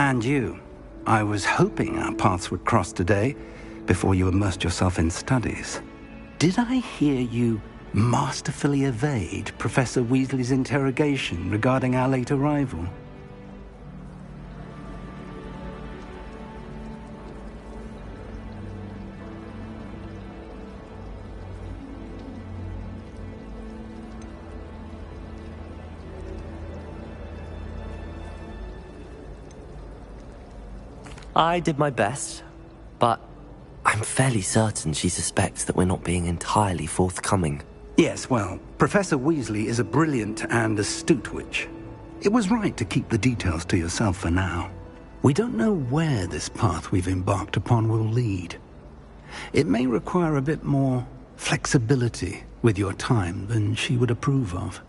And you. I was hoping our paths would cross today, before you immersed yourself in studies. Did I hear you masterfully evade Professor Weasley's interrogation regarding our late arrival? I did my best, but I'm fairly certain she suspects that we're not being entirely forthcoming. Yes, well, Professor Weasley is a brilliant and astute witch. It was right to keep the details to yourself for now. We don't know where this path we've embarked upon will lead. It may require a bit more flexibility with your time than she would approve of.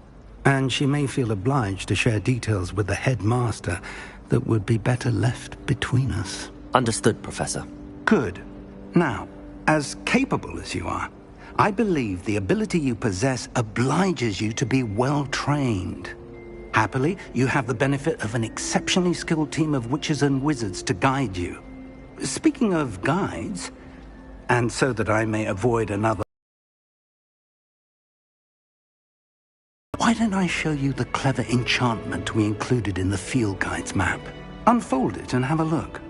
And she may feel obliged to share details with the headmaster that would be better left between us. Understood, Professor. Good. Now, as capable as you are, I believe the ability you possess obliges you to be well trained. Happily, you have the benefit of an exceptionally skilled team of witches and wizards to guide you. Speaking of guides, and so that I may avoid another... Why don't I show you the clever enchantment we included in the field guide's map? Unfold it and have a look.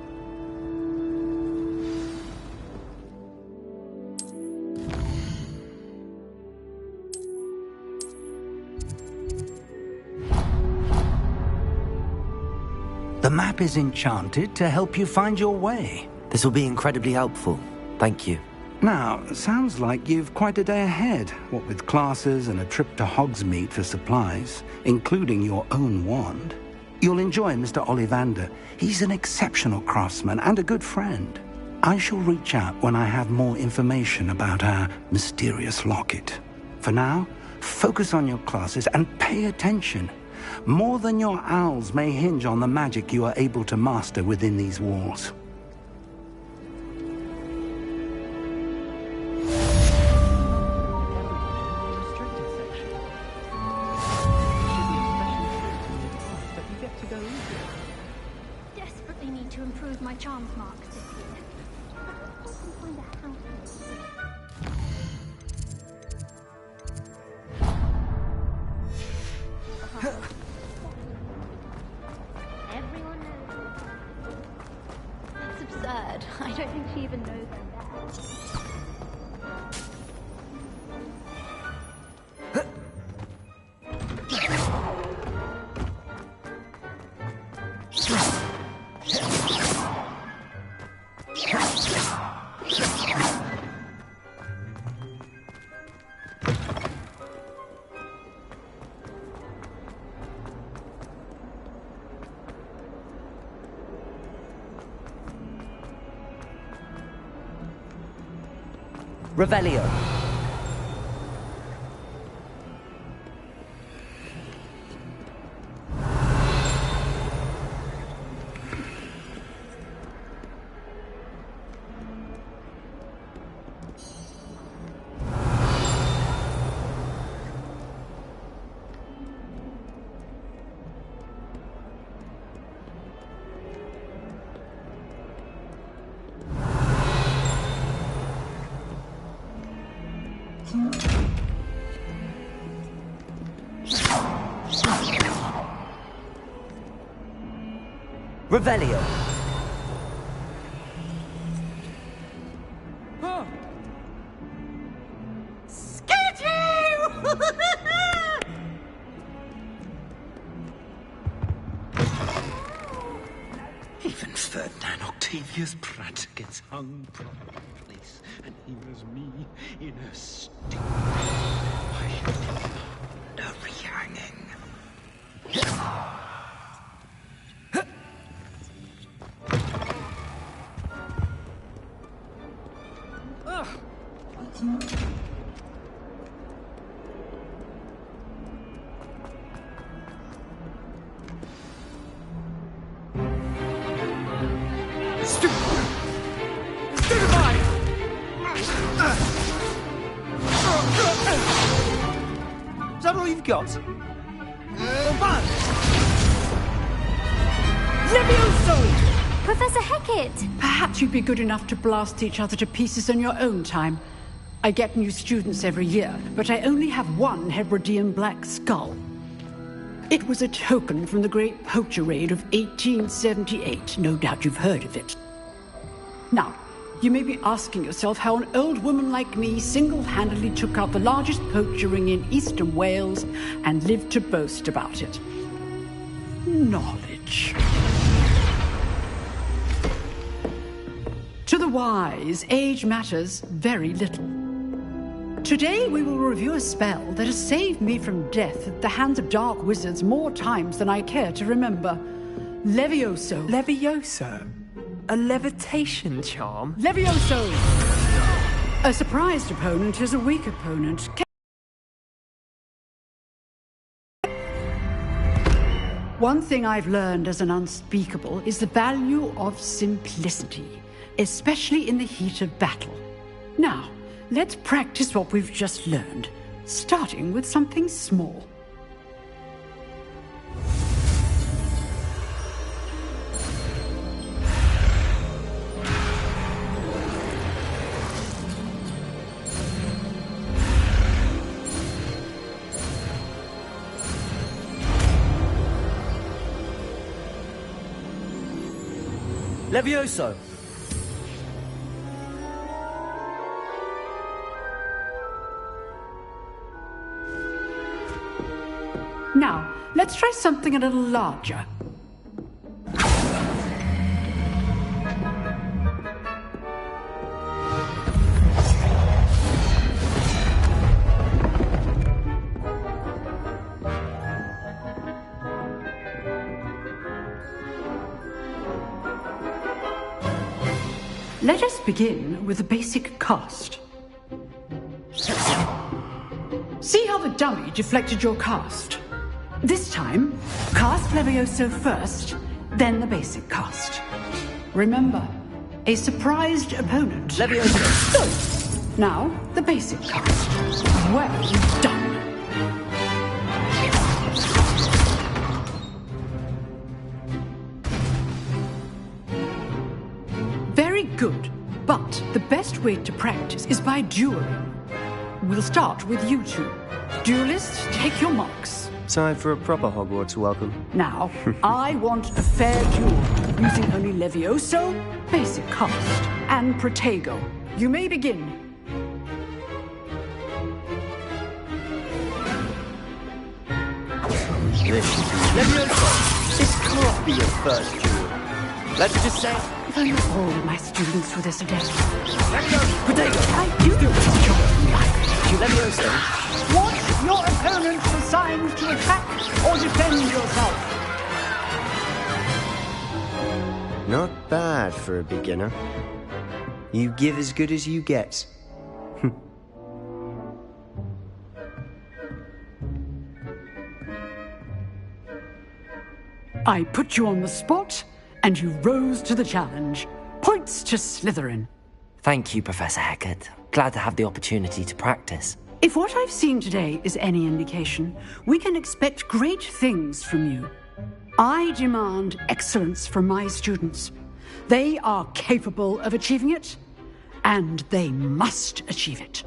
The map is enchanted to help you find your way. This will be incredibly helpful. Thank you. Now, sounds like you've quite a day ahead, what with classes and a trip to Hogsmeade for supplies, including your own wand. You'll enjoy Mr. Ollivander. He's an exceptional craftsman and a good friend. I shall reach out when I have more information about our mysterious locket. For now, focus on your classes and pay attention. More than your owls may hinge on the magic you are able to master within these walls. Desperately need to improve my charms mark this year. Everyone knows. That's absurd. I don't think she even knows I'm Revelio. Revelio. Huh. Scared you! Even Ferdinand Octavius Pratt gets hung from a place, and here's me in a sting. I demand a rehanging. Is that all you've got? Levioso! Professor Hecat! Perhaps you'd be good enough to blast each other to pieces in your own time. I get new students every year, but I only have one Hebridean black skull. It was a token from the Great Poacher Raid of 1878. No doubt you've heard of it. Now, you may be asking yourself how an old woman like me single-handedly took out the largest poacher ring in eastern Wales and lived to boast about it. Knowledge. To the wise, age matters very little. Today we will review a spell that has saved me from death at the hands of dark wizards more times than I care to remember. Levioso. Levioso? A levitation charm? Levioso! A surprised opponent is a weak opponent. One thing I've learned as an unspeakable is the value of simplicity, especially in the heat of battle. Now, let's practice what we've just learned, starting with something small. Levioso! Now, let's try something a little larger. Let us begin with the basic cast. See how the dummy deflected your cast? This time, cast Levioso first, then the basic cast. Remember, a surprised opponent. Levioso! Good. Now, the basic cast. Well done. Very good, but the best way to practice is by dueling. We'll start with you two. Duelists, take your marks. Time for a proper Hogwarts welcome. Now, I want a fair duel, using only Levioso, basic cast, and Protego. You may begin. Levioso, this can't be your first duel. Let's just say... If only all of my students were this adept. Protego! I do this job like Levioso. Want your opponent assigned to attack or defend yourself. Not bad for a beginner. You give as good as you get. I put you on the spot, and you rose to the challenge. Points to Slytherin. Thank you, Professor Hecat. Glad to have the opportunity to practice. If what I've seen today is any indication, we can expect great things from you. I demand excellence from my students. They are capable of achieving it, and they must achieve it.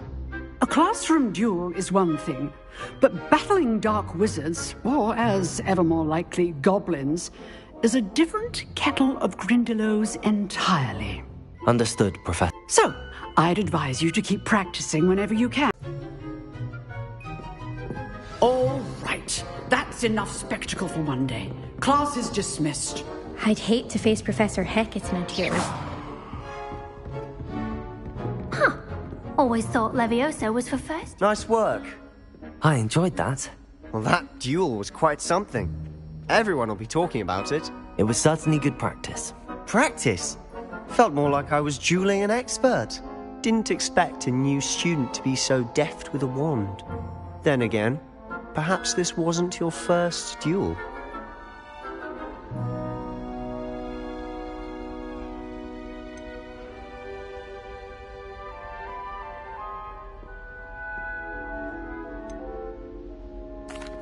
A classroom duel is one thing, but battling dark wizards, or as ever more likely, goblins, is a different kettle of Grindylows entirely. Understood, Professor. So, I'd advise you to keep practicing whenever you can. All right, that's enough spectacle for one day. Class is dismissed. I'd hate to face Professor Hecat in a duel. Huh. Always thought Levioso was for first. Nice work. I enjoyed that. Well, that duel was quite something. Everyone will be talking about it. It was certainly good practice. Practice? Felt more like I was dueling an expert. Didn't expect a new student to be so deft with a wand. Then again, perhaps this wasn't your first duel.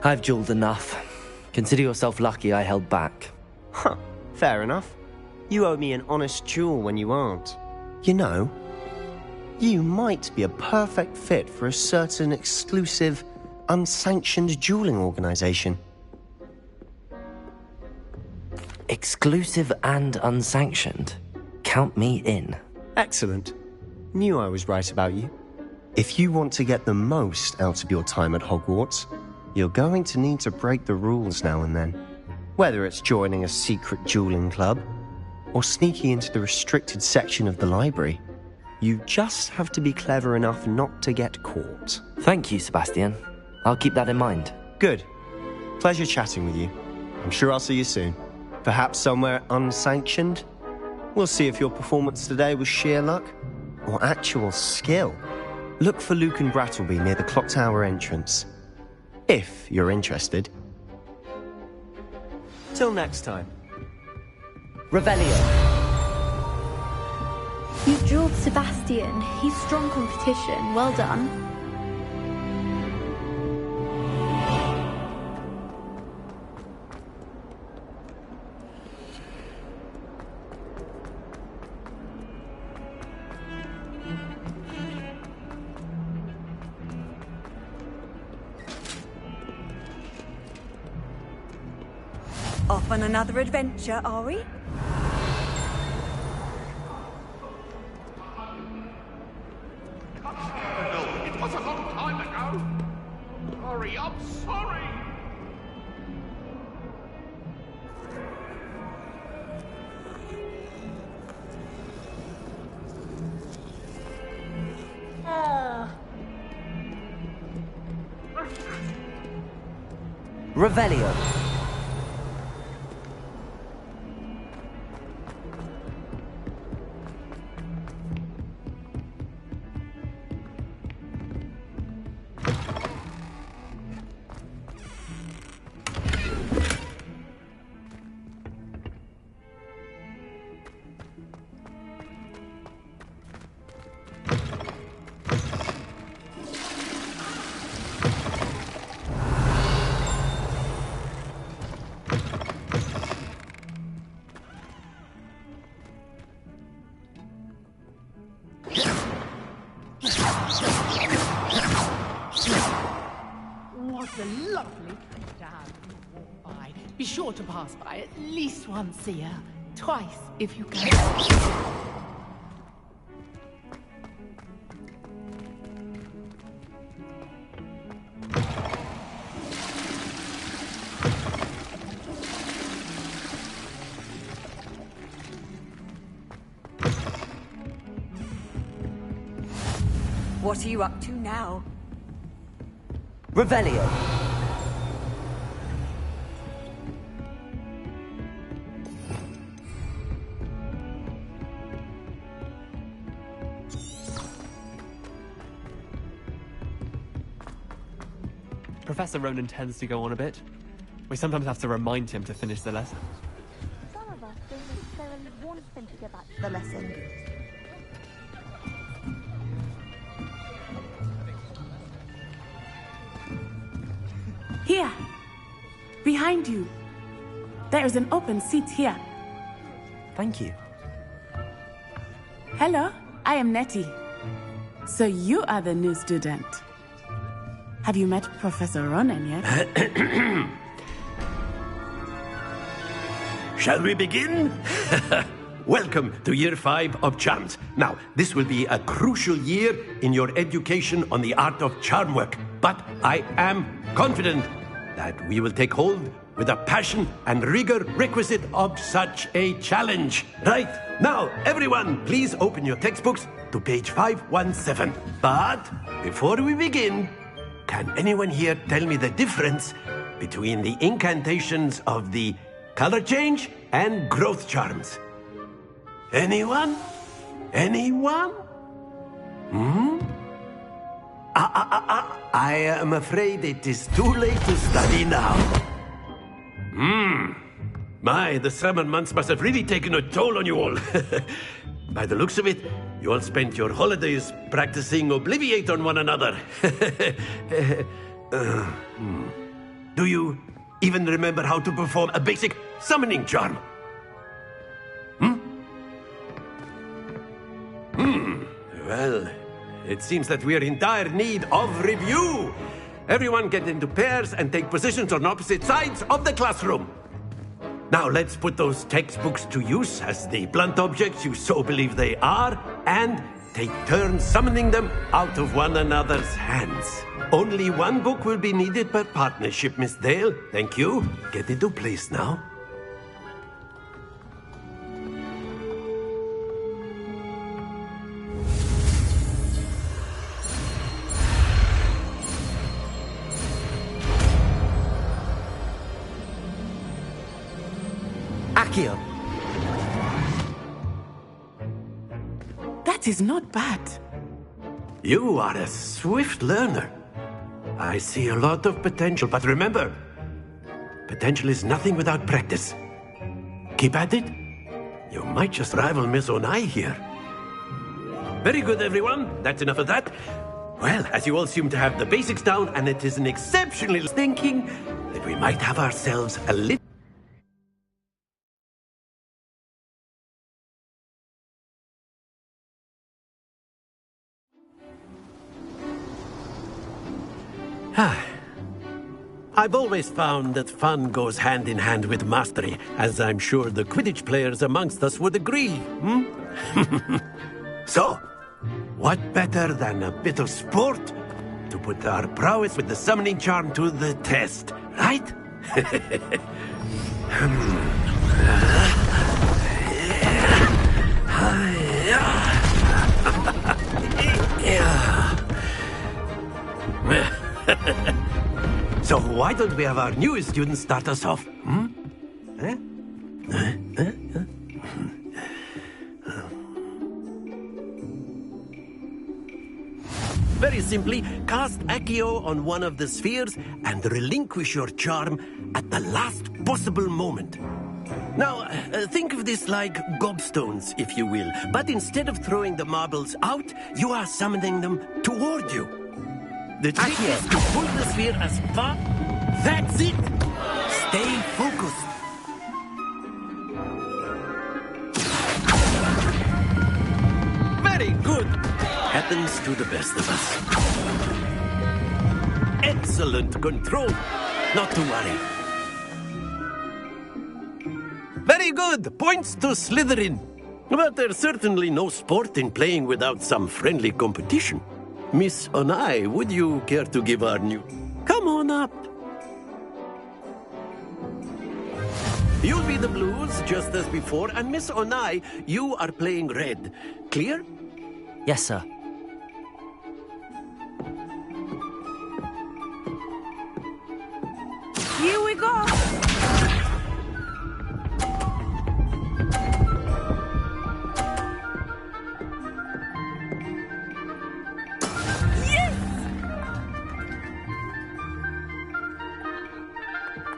I've dueled enough. Consider yourself lucky I held back. Huh. Fair enough. You owe me an honest duel when you aren't. You know, you might be a perfect fit for a certain exclusive, unsanctioned dueling organization. Exclusive and unsanctioned. Count me in. Excellent. Knew I was right about you. If you want to get the most out of your time at Hogwarts, you're going to need to break the rules now and then. Whether it's joining a secret dueling club, or sneaking into the restricted section of the library, you just have to be clever enough not to get caught. Thank you, Sebastian. I'll keep that in mind. Good. Pleasure chatting with you. I'm sure I'll see you soon. Perhaps somewhere unsanctioned? We'll see if your performance today was sheer luck or actual skill. Look for Luke and Brattleby near the clock tower entrance. If you're interested. Till next time. Revelio. You dueled Sebastian. He's strong competition. Well done. Off on another adventure, are we? It was a long time ago. Sorry, I'm sorry. Revelio. What a lovely town you walk by. Be sure to pass by at least once a year. Twice if you can. What are you up to now? Revelio. Professor Ronan tends to go on a bit. We sometimes have to remind him to finish the lesson. Some of us don't necessarily want him to get back to the lesson. Here, behind you. There is an open seat here. Thank you. Hello, I am Nettie. So you are the new student. Have you met Professor Ronan yet? Shall we begin? Welcome to Year 5 of Charms. Now, this will be a crucial year in your education on the art of charm work. But I am confident that we will take hold with the passion and rigor requisite of such a challenge. Right, now, everyone, please open your textbooks to page 517. But before we begin, can anyone here tell me the difference between the incantations of the color change and growth charms? Anyone? Anyone? I am afraid it is too late to study now. My, the summer months must have really taken a toll on you all. By the looks of it, you all spent your holidays practicing Obliviate on one another. Do you even remember how to perform a basic summoning charm? Well, it seems that we are in dire need of review. Everyone get into pairs and take positions on opposite sides of the classroom. Now let's put those textbooks to use as the blunt objects you so believe they are, and take turns summoning them out of one another's hands. Only one book will be needed per partnership, Miss Dale. Thank you. Get into place now. Accio. That is not bad. You are a swift learner. I see a lot of potential, but remember, potential is nothing without practice. Keep at it. You might just rival Miss Onai here. Very good, everyone. That's enough of that. Well, as you all seem to have the basics down, and it is an exceptionally thinking that we might have ourselves a little... I've always found that fun goes hand in hand with mastery, as I'm sure the Quidditch players amongst us would agree, So, what better than a bit of sport to put our prowess with the summoning charm to the test, right? So why don't we have our newest student start us off? Very simply, cast Accio on one of the spheres and relinquish your charm at the last possible moment. Now, think of this like gobstones, if you will, but instead of throwing the marbles out, you are summoning them toward you. The trick is to pull the sphere as far... That's it! Stay focused. Very good. Happens to the best of us. Excellent control. Not to worry. Very good. Points to Slytherin. But there's certainly no sport in playing without some friendly competition. Miss Onai, would you care to give our new... Come on up. You'll be the blues, just as before, and Miss Onai, you are playing red. Clear? Yes, sir. Here we go.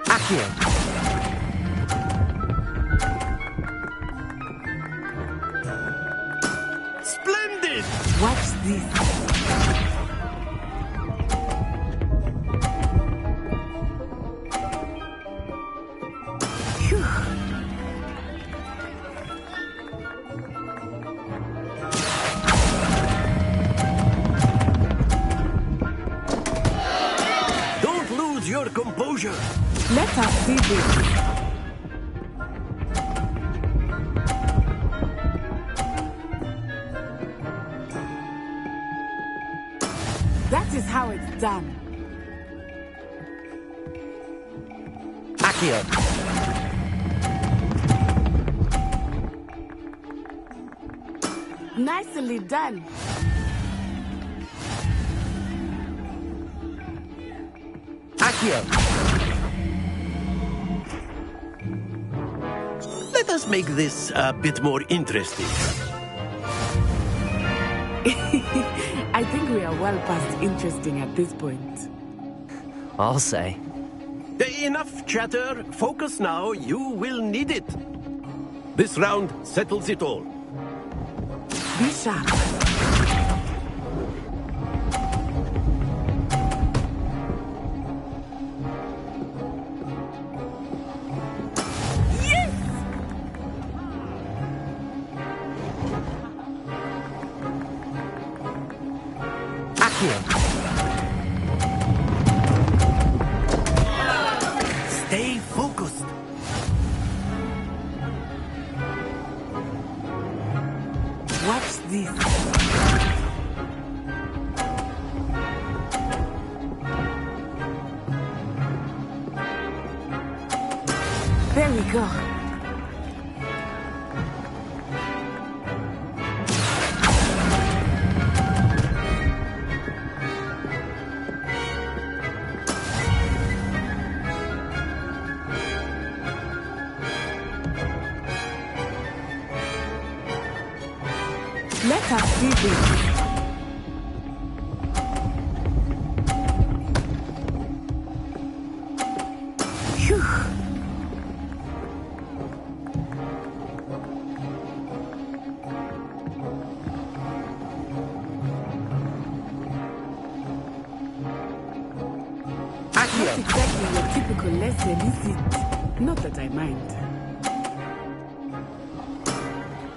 Accio. Splendid! Watch this. Don't lose your composure. Let us see this. That is how it's done. Accio. Nicely done. Accio. Let us make this a bit more interesting. I think we are well past interesting at this point. I'll say. Enough chatter. Focus now. You will need it. This round settles it all. Be sharp. Accio. Stay focused. Watch this. There we go. Let us do this. Phew. Not exactly your typical lesson, is it? Not that I mind.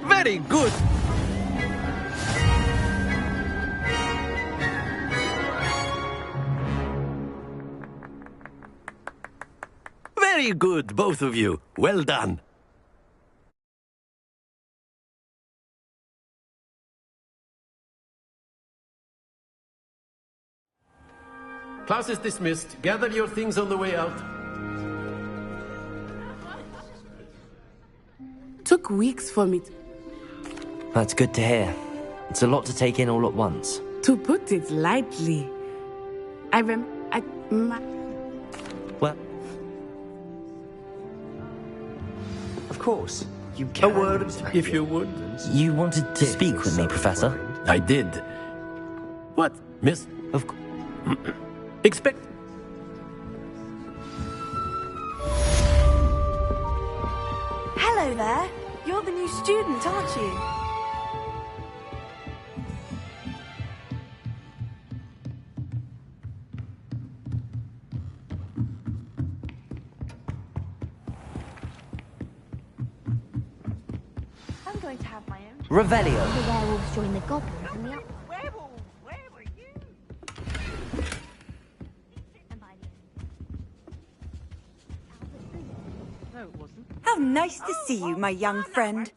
Very good. Very good, both of you. Well done. Class is dismissed. Gather your things on the way out. Took weeks for me That's good to hear. It's a lot to take in all at once. to put it lightly. Well, Of course, you A can. word, use if you would. you wanted to speak with me, Professor? I did. What, miss? Of course. Expect... Hello there. You're the new student, aren't you? I'm going to have my own. Revelio. The werewolves join the goblins in the upper. Werewolves, where were you? And by the end. No, it wasn't. How nice to see you, my young friend.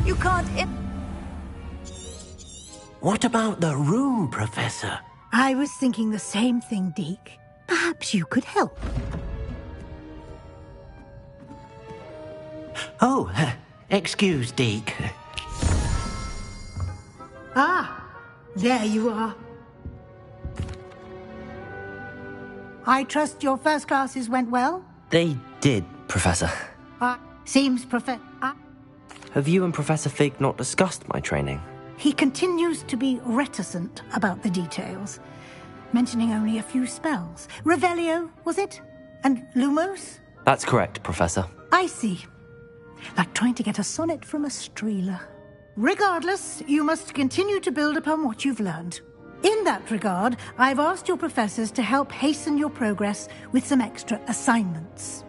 You can't... What about the room, Professor? I was thinking the same thing, Deke. Perhaps you could help. Oh, excuse, Deke. Ah, there you are. I trust your first classes went well? They did, Professor. Seems Have you and Professor Fig not discussed my training? He continues to be reticent about the details, mentioning only a few spells. Revelio, was it? And Lumos? That's correct, Professor. I see. Like trying to get a sonnet from a streeler. Regardless, you must continue to build upon what you've learned. In that regard, I've asked your professors to help hasten your progress with some extra assignments.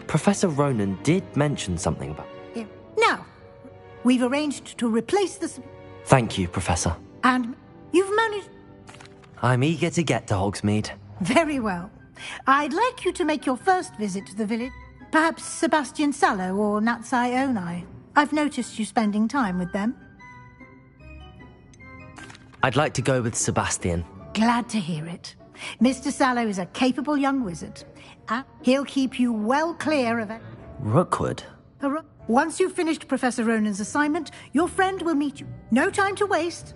Professor Ronan did mention something about... Now, we've arranged to replace this... Thank you, Professor. And you've managed... I'm eager to get to Hogsmeade. Very well. I'd like you to make your first visit to the village. Perhaps Sebastian Sallow or Natsai Onai. I've noticed you spending time with them. I'd like to go with Sebastian. Glad to hear it. Mr. Sallow is a capable young wizard. And he'll keep you well clear of it. Rookwood? Once you've finished Professor Ronan's assignment, your friend will meet you. No time to waste.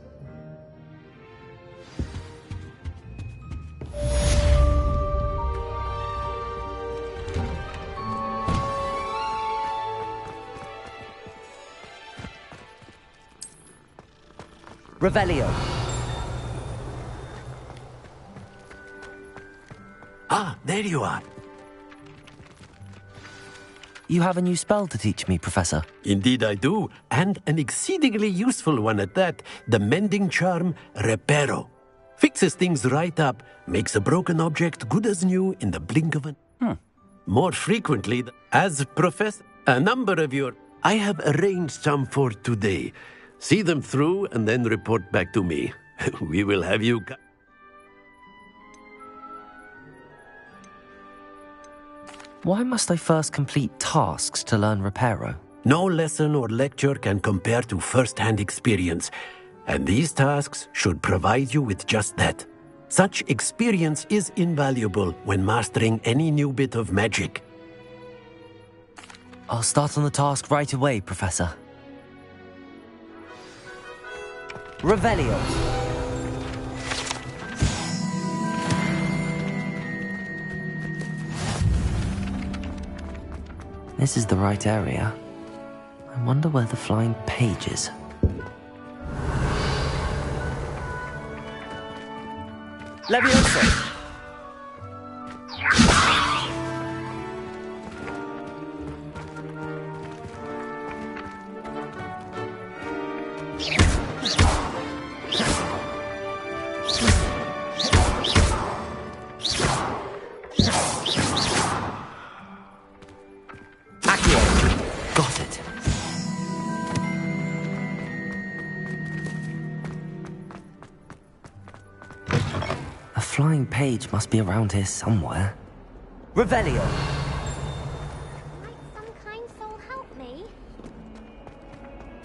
Revelio. Ah, there you are. You have a new spell to teach me, Professor. Indeed I do, and an exceedingly useful one at that. The mending charm, Reparo. Fixes things right up, makes a broken object good as new in the blink of an... More frequently, as Professor, a number of your... I have arranged some for today. See them through and then report back to me. We will have you... Why must I first complete tasks to learn Reparo? No lesson or lecture can compare to first-hand experience, and these tasks should provide you with just that. Such experience is invaluable when mastering any new bit of magic. I'll start on the task right away, Professor. Revelio. This is the right area. I wonder where the flying page is. Levioso! Got it. A flying page must be around here somewhere. Revelio! Might some kind soul help me?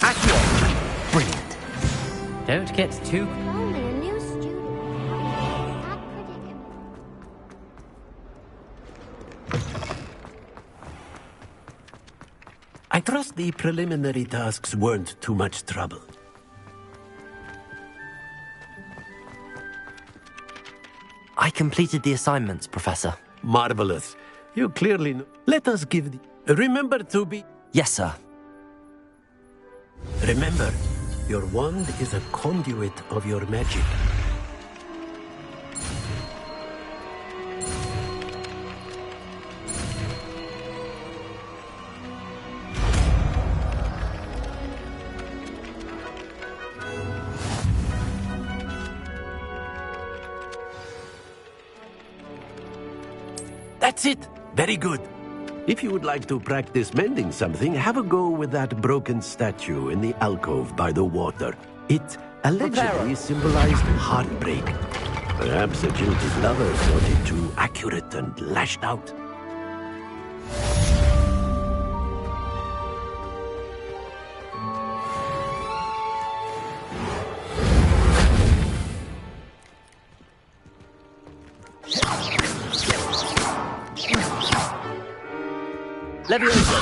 Accio! Brilliant. Don't get too... Only a new student. That predicament. I trust the preliminary tasks weren't too much trouble. I completed the assignments, Professor. Marvelous. You clearly know. Let us give the... Remember to be... Yes, sir. Remember, your wand is a conduit of your magic. That's it. Very good. If you would like to practice mending something, have a go with that broken statue in the alcove by the water. It allegedly symbolized heartbreak. Perhaps a jilted lover thought it too accurate and lashed out. Levioso!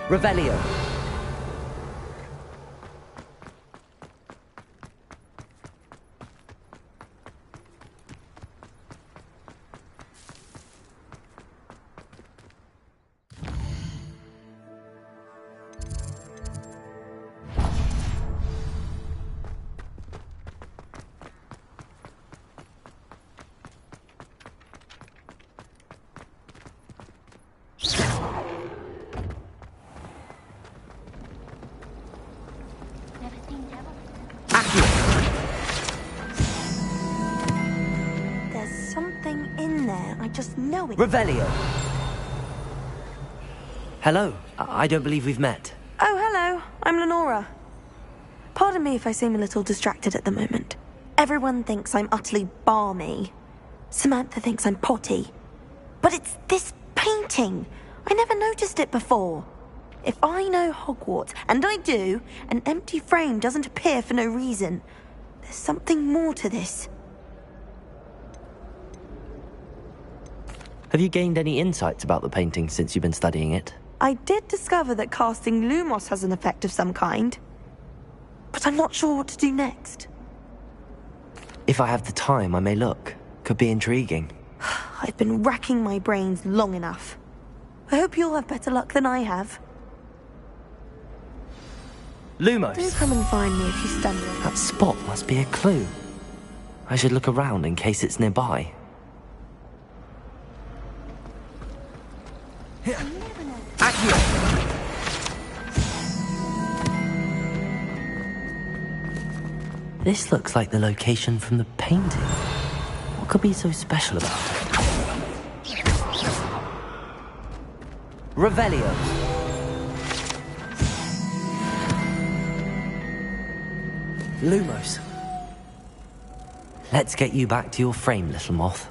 Revelio. There's something in there. I just know it. Revelio. Hello. I don't believe we've met. Oh, hello. I'm Lenora. Pardon me if I seem a little distracted at the moment. Everyone thinks I'm utterly balmy. Samantha thinks I'm potty. But it's this painting. I never noticed it before. If I know Hogwarts, and I do, an empty frame doesn't appear for no reason. There's something more to this. Have you gained any insights about the painting since you've been studying it? I did discover that casting Lumos has an effect of some kind. But I'm not sure what to do next. If I have the time, I may look. Could be intriguing. I've been racking my brains long enough. I hope you'll have better luck than I have. Lumos! Do come and find me if you stumble. That spot must be a clue. I should look around in case it's nearby. This looks like the location from the painting. What could be so special about it? Revelio. Lumos. Let's get you back to your frame, little moth.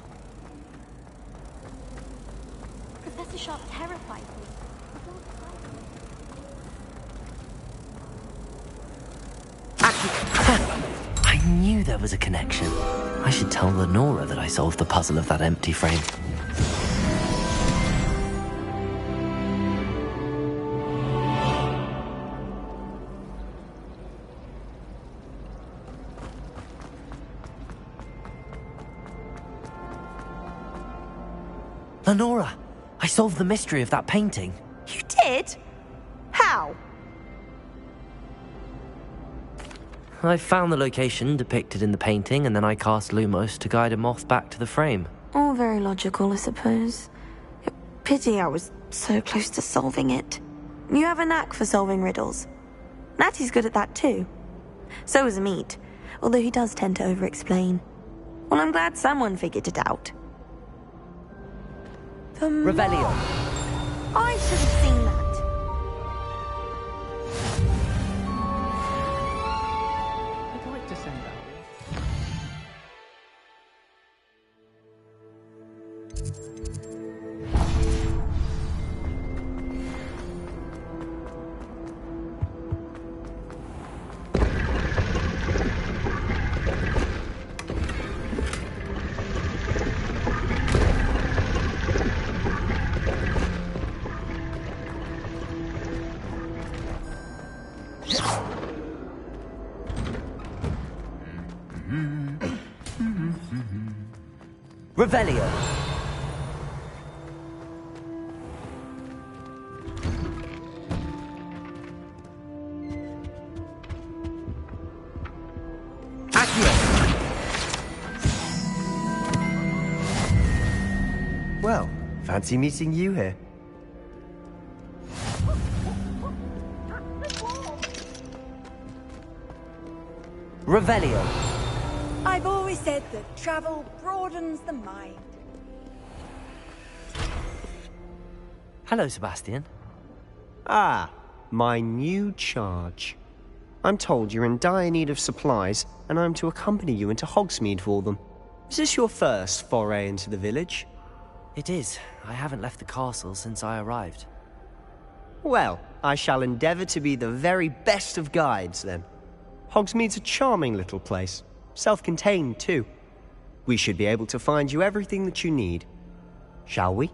Professor Sharp terrifies me. I knew there was a connection. I should tell Lenora that I solved the puzzle of that empty frame. Lenora, I solved the mystery of that painting. You did? How? I found the location depicted in the painting, and then I cast Lumos to guide a moth back to the frame. All very logical, I suppose. Pity I was so close to solving it. You have a knack for solving riddles. Natty's good at that too. So is Amit, although he does tend to over-explain. Well, I'm glad someone figured it out. The Revelio. I should have seen that. I'd like to send that. Revelio. Well, fancy meeting you here. Revelio. I've always said that travel broadens the mind. Hello, Sebastian. Ah, my new charge. I'm told you're in dire need of supplies, and I'm to accompany you into Hogsmeade for them. Is this your first foray into the village? It is. I haven't left the castle since I arrived. Well, I shall endeavour to be the very best of guides, then. Hogsmeade's a charming little place. Self-contained, too. We should be able to find you everything that you need. Shall we?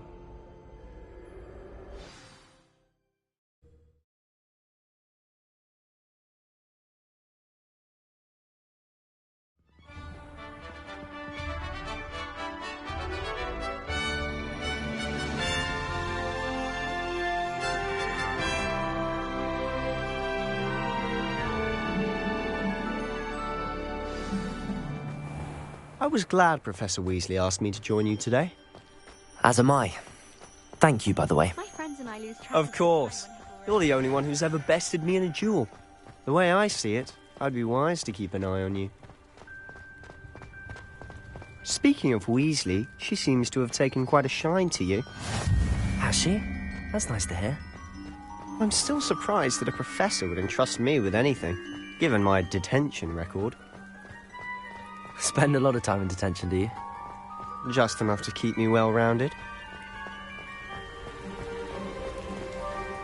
I was glad Professor Weasley asked me to join you today. As am I. Thank you, by the way. My friends and I lose track. Of course. You're the only one who's ever bested me in a duel. The way I see it, I'd be wise to keep an eye on you. Speaking of Weasley, she seems to have taken quite a shine to you. Has she? That's nice to hear. I'm still surprised that a professor would entrust me with anything, given my detention record. Spend a lot of time in detention, do you? Just enough to keep me well-rounded.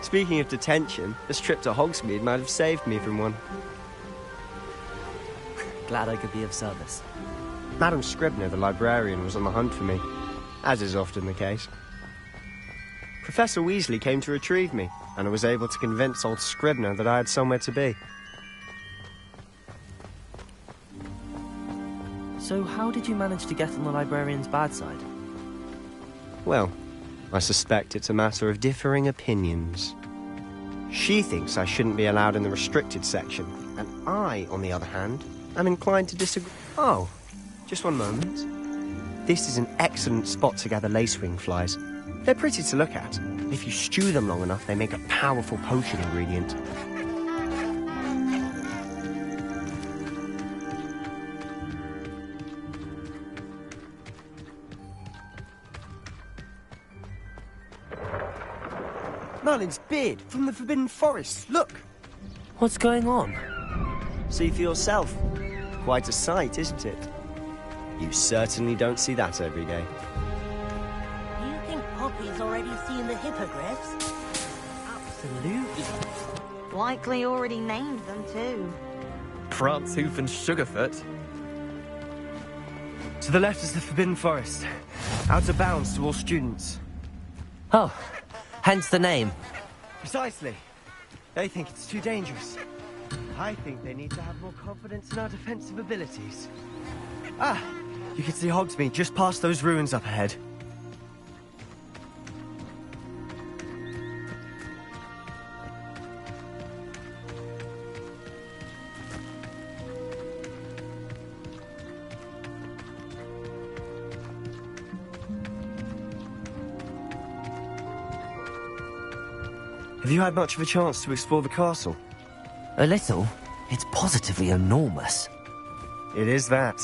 Speaking of detention, this trip to Hogsmeade might have saved me from one. Glad I could be of service. Madam Scribner, the librarian, was on the hunt for me, as is often the case. Professor Weasley came to retrieve me, and I was able to convince old Scribner that I had somewhere to be. So how did you manage to get on the librarian's bad side? Well, I suspect it's a matter of differing opinions. She thinks I shouldn't be allowed in the restricted section, and I, on the other hand, am inclined to disagree. Oh, just one moment. This is an excellent spot to gather lacewing flies. They're pretty to look at. If you stew them long enough, they make a powerful potion ingredient. Merlin's beard from the Forbidden Forest. Look! What's going on? See for yourself. Quite a sight, isn't it? You certainly don't see that every day. You think Poppy's already seen the hippogriffs? Absolutely. Likely already named them too. Prance, Hoof and Sugarfoot. To the left is the Forbidden Forest. Out of bounds to all students. Oh, hence the name. Precisely. They think it's too dangerous. I think they need to have more confidence in our defensive abilities. Ah, you can see Hogsmeade just past those ruins up ahead. Have you had much of a chance to explore the castle? A little. It's positively enormous. It is that.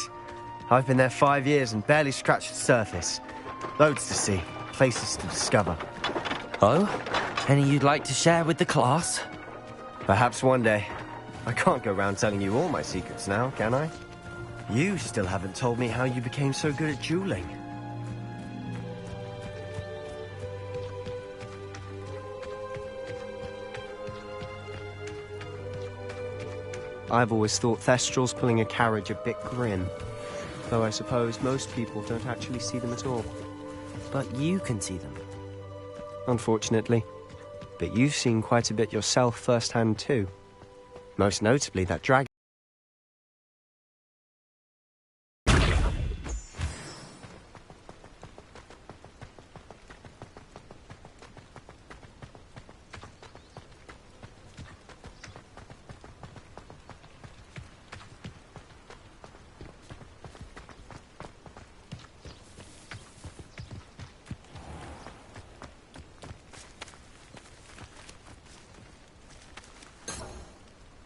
I've been there 5 years and barely scratched the surface. Loads to see, places to discover. Oh? Any you'd like to share with the class? Perhaps one day. I can't go around telling you all my secrets now, can I? You still haven't told me how you became so good at dueling. I've always thought Thestrals pulling a carriage a bit grim. Though I suppose most people don't actually see them at all. But you can see them. Unfortunately. But you've seen quite a bit yourself firsthand too. Most notably that dragon.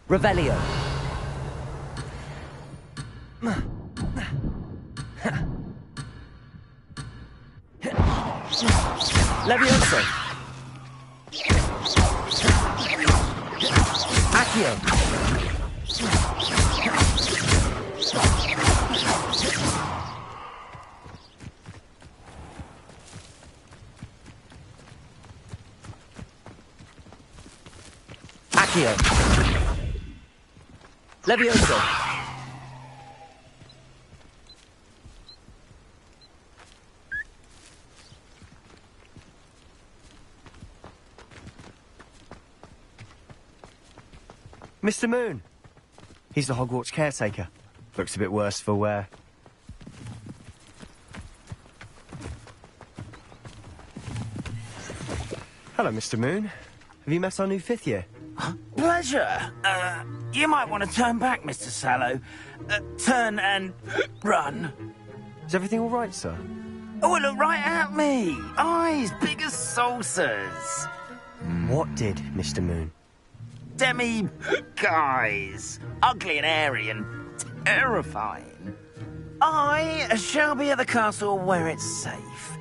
Revelio. Levioso. Accio. Accio. Levioso. Mr. Moon. He's the Hogwarts caretaker. Looks a bit worse for wear. Hello, Mr. Moon. Have you met our new 5th year? Pleasure. You might want to turn back, Mr. Sallow. Turn and run. Is everything all right, sir? Oh, look right at me. Eyes big as saucers. What did, Mr. Moon? Guys. Ugly and hairy and terrifying. I shall be at the castle where it's safe.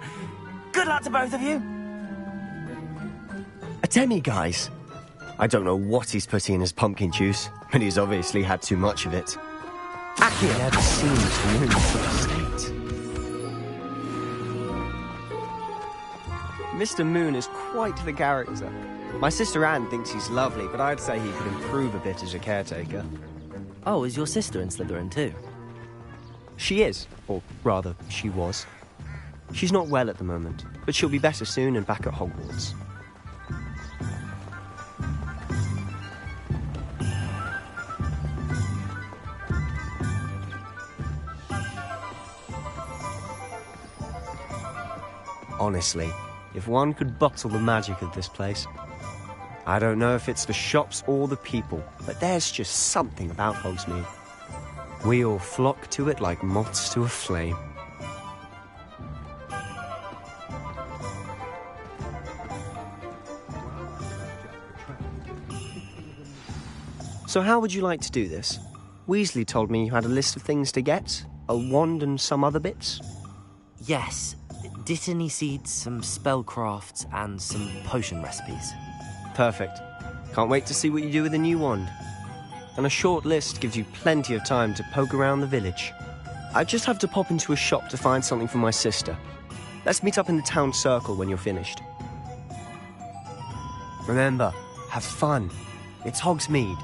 Good luck to both of you. A demi-guise? I don't know what he's putting in his pumpkin juice, but he's obviously had too much of it. Aki had never seen Mr. Moon in such a state. Mr. Moon is quite the character. My sister Anne thinks he's lovely, but I'd say he could improve a bit as a caretaker. Oh, is your sister in Slytherin too? She is, or rather, she was. She's not well at the moment, but she'll be better soon and back at Hogwarts. Honestly, if one could bottle the magic of this place. I don't know if it's the shops or the people, but there's just something about Hogsmeade. We all flock to it like moths to a flame. So how would you like to do this? Weasley told me you had a list of things to get, a wand and some other bits. Yes. Dittany seeds, some spellcrafts, and some potion recipes. Perfect. Can't wait to see what you do with the new wand. And a short list gives you plenty of time to poke around the village. I just have to pop into a shop to find something for my sister. Let's meet up in the town circle when you're finished. Remember, have fun. It's Hogsmeade.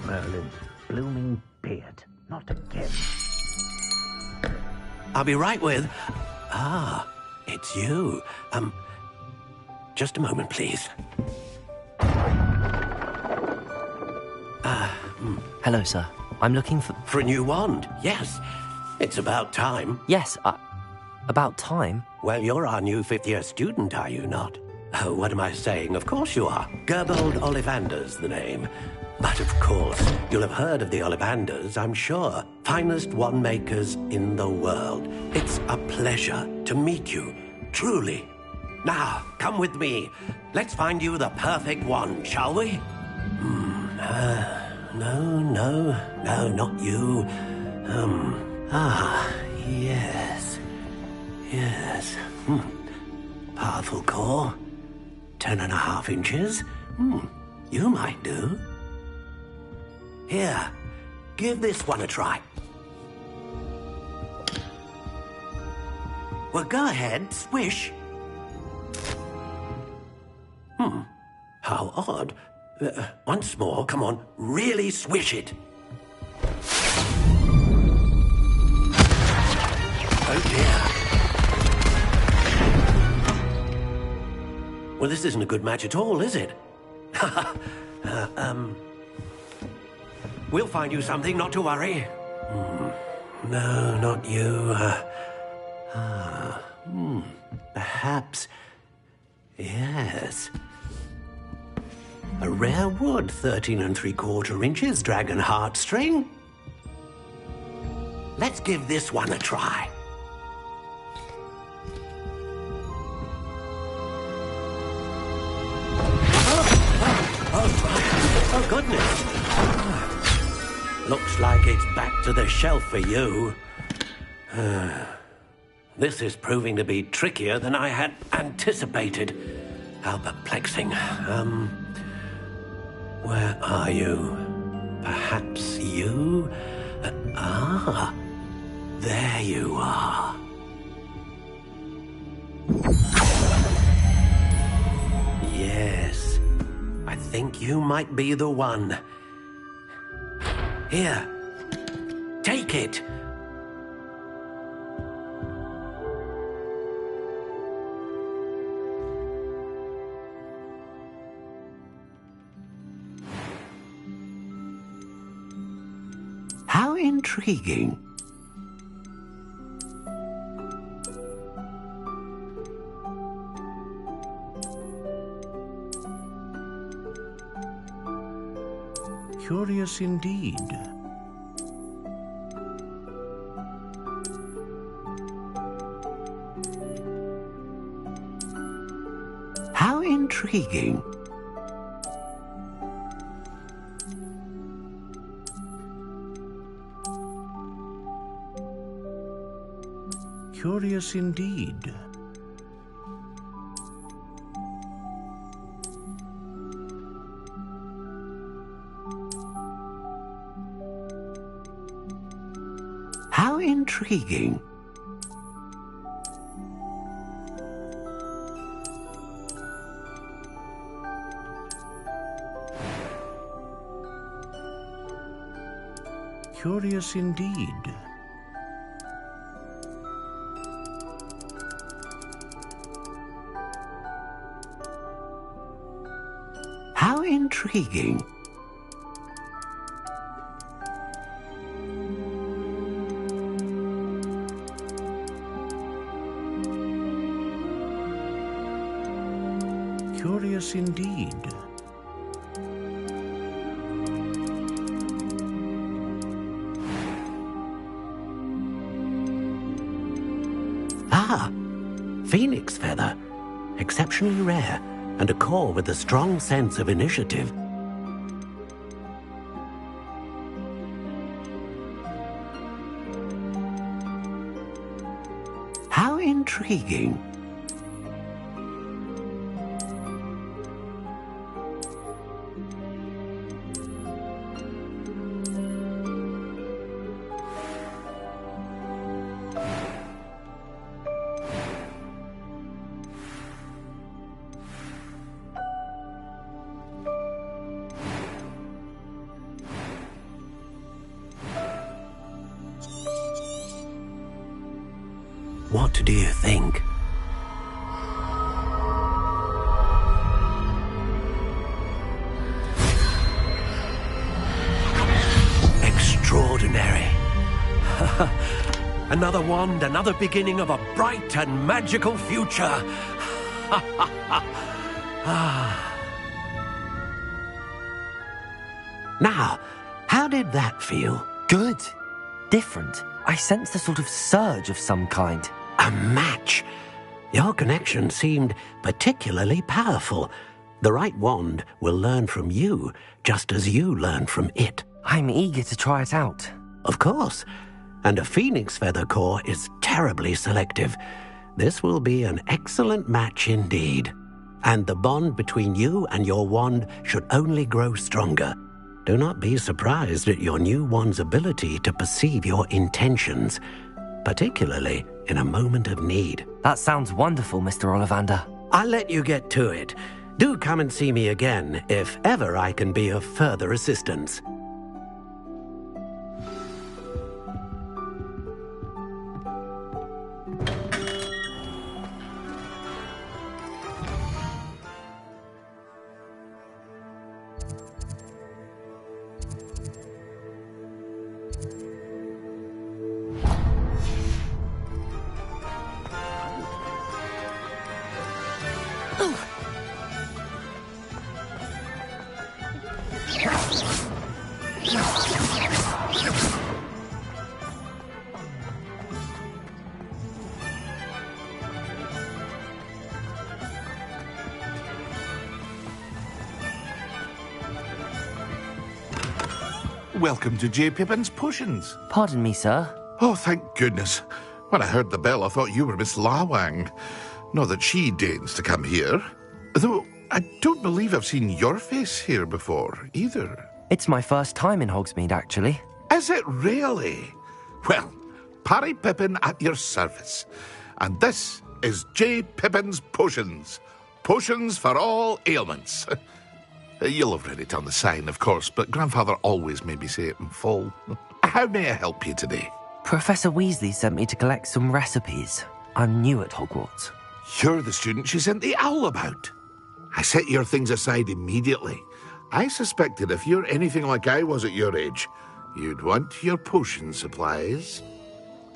Merlin's blooming beard. Not again. I'll be right with... Ah, it's you. Just a moment, please. Hello, sir. I'm looking for... For a new wand, yes. It's about time. Yes, about time? Well, you're our new fifth-year student, are you not? Oh, what am I saying? Of course you are. Gerbold Ollivander's the name. But of course, you'll have heard of the Ollivanders, I'm sure. Finest wand makers in the world. It's a pleasure to meet you, truly. Now, come with me. Let's find you the perfect wand, shall we? No, not you. Yes. Powerful core. 10.5 inches. You might do. Here, give this one a try. Well, go ahead, swish. How odd. Once more, come on, really swish it. Oh dear. Well, this isn't a good match at all, is it? We'll find you something, not to worry. No, not you. Perhaps... Yes. A rare wood, 13 3/4 inches, dragon heartstring. Let's give this one a try. Oh, goodness. Looks like it's back to the shelf for you. This is proving to be trickier than I had anticipated. How perplexing. Where are you? Perhaps you? There you are. Yes, I think you might be the one. Here, take it. How intriguing. Curious indeed. intriguing. Curious indeed. How intriguing. Curious indeed. How intriguing. Curious indeed. Ah, phoenix feather. Exceptionally rare, and a core with a strong sense of initiative. How intriguing. What do you think? Extraordinary. Another wand, another beginning of a bright and magical future. Now, how did that feel? Good. Different. I sensed a sort of surge of some kind. A match. Your connection seemed particularly powerful. The right wand will learn from you, just as you learn from it. I'm eager to try it out. Of course. And a phoenix feather core is terribly selective. This will be an excellent match indeed. And the bond between you and your wand should only grow stronger. Do not be surprised at your new wand's ability to perceive your intentions, particularly in a moment of need. That sounds wonderful, Mr. Ollivander. I'll let you get to it. Do come and see me again if ever I can be of further assistance. Welcome to J. Pippin's Potions. Pardon me, sir. Oh, thank goodness. When I heard the bell, I thought you were Miss Lawang. Not that she deigns to come here. Though, I don't believe I've seen your face here before, either. It's my first time in Hogsmeade, actually. Is it really? Well, Parry Pippin at your service. And this is J. Pippin's Potions. Potions for all ailments. You'll have read it on the sign, of course, but Grandfather always made me say it in full. How may I help you today? Professor Weasley sent me to collect some recipes. I'm new at Hogwarts. You're the student she sent the owl about. I set your things aside immediately. I suspected if you're anything like I was at your age, you'd want your potion supplies.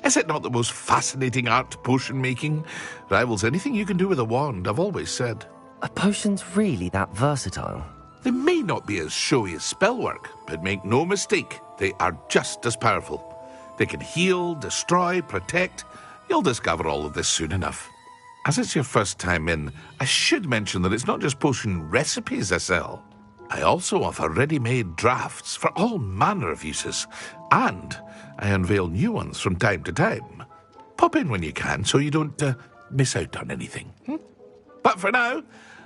Is it not the most fascinating art, potion making? Rivals anything you can do with a wand, I've always said. Are potions really that versatile? They may not be as showy as spellwork, but make no mistake, they are just as powerful. They can heal, destroy, protect. You'll discover all of this soon enough. As it's your first time in, I should mention that it's not just potion recipes I sell. I also offer ready-made drafts for all manner of uses, and I unveil new ones from time to time. Pop in when you can so you don't miss out on anything. But for now,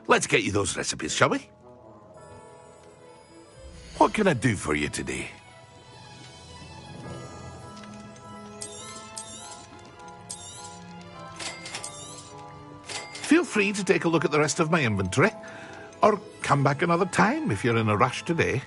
let's get you those recipes, shall we? What can I do for you today? Feel free to take a look at the rest of my inventory, or come back another time if you're in a rush today.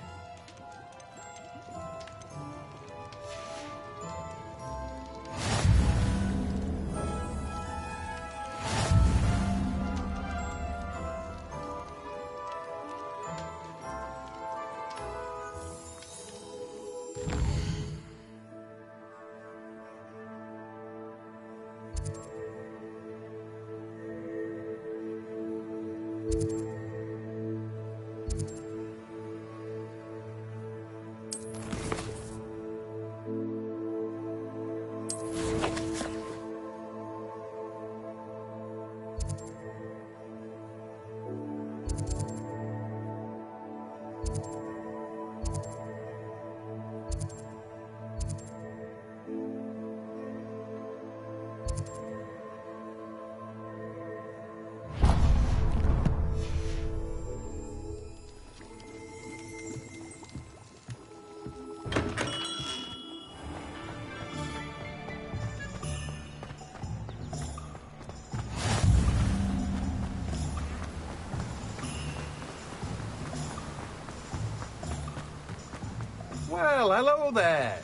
Well, hello there.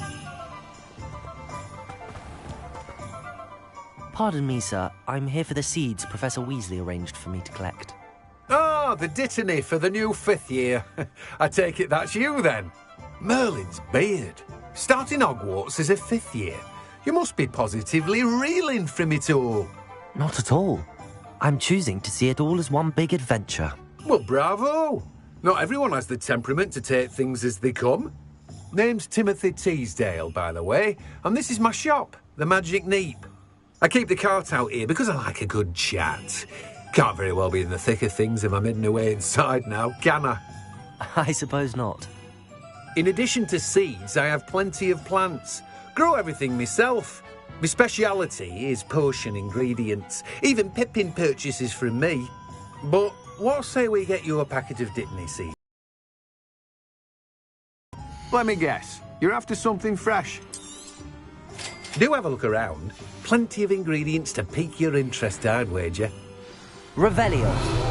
Pardon me, sir. I'm here for the seeds Professor Weasley arranged for me to collect. Oh, the dittany for the new 5th year. I take it that's you, then. Merlin's beard. Starting Hogwarts as a 5th year. You must be positively reeling from it all. Not at all. I'm choosing to see it all as one big adventure. Well, bravo. Not everyone has the temperament to take things as they come. Name's Timothy Teasdale, by the way, and this is my shop, the Magic Neep. I keep the cart out here because I like a good chat. Can't very well be in the thick of things if I'm hidden away inside now, can I? I suppose not. In addition to seeds, I have plenty of plants. Grow everything myself. My speciality is potion ingredients, even Pippin purchases from me. But what say we get you a packet of dittany seeds? Let me guess, you're after something fresh. Do have a look around. Plenty of ingredients to pique your interest, I'd wager. Revelio.